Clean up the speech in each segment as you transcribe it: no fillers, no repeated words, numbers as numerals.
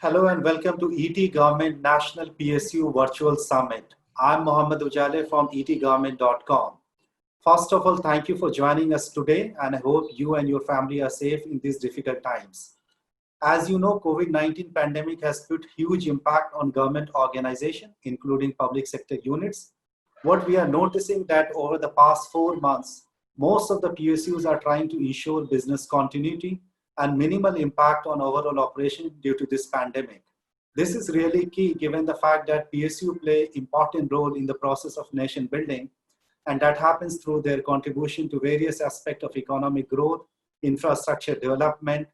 Hello and welcome to ET Government National PSU Virtual Summit. I'm Mohammed Ujale from etgovernment.com. First of all, thank you for joining us today, and I hope you and your family are safe in these difficult times. As you know, COVID-19 pandemic has put huge impact on government organization, including public sector units. What we are noticing that over the past 4 months, most of the PSUs are trying to ensure business continuity and minimal impact on overall operation due to this pandemic. This is really key given the fact that PSU play important role in the process of nation building, and that happens through their contribution to various aspects of economic growth, infrastructure development,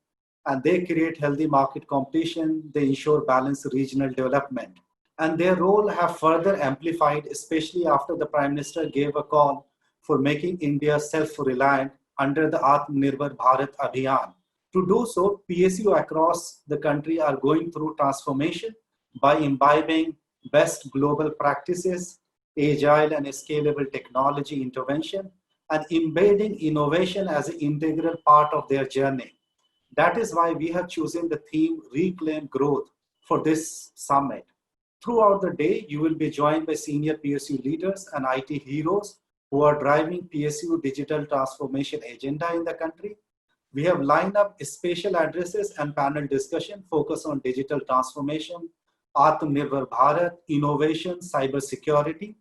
and they create healthy market competition, they ensure balanced regional development. And their role have further amplified, especially after the Prime Minister gave a call for making India self-reliant under the Atmanirbhar Bharat Abhiyan. To do so, PSU across the country are going through transformation by imbibing best global practices, agile and scalable technology intervention, and embedding innovation as an integral part of their journey. That is why we have chosen the theme Reclaim Growth for this summit. Throughout the day, you will be joined by senior PSU leaders and IT heroes who are driving PSU digital transformation agenda in the country. We have lined up special addresses and panel discussion focused on digital transformation, Atmanirbhar Bharat, innovation, cybersecurity.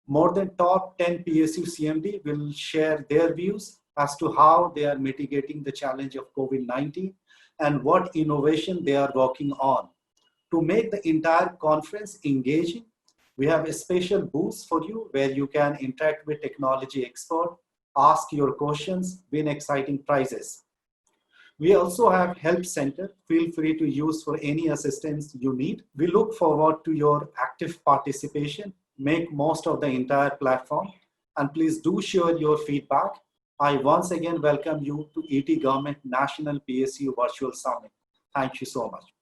More than top 10 PSU CMD will share their views as to how they are mitigating the challenge of COVID-19 and what innovation they are working on. To make the entire conference engaging, we have a special booth for you where you can interact with technology experts, ask your questions, win exciting prizes. We also have help center. Feel free to use for any assistance you need. We look forward to your active participation. Make most of the entire platform, and please do share your feedback. I once again welcome you to ET Government National PSU Virtual Summit. Thank you so much.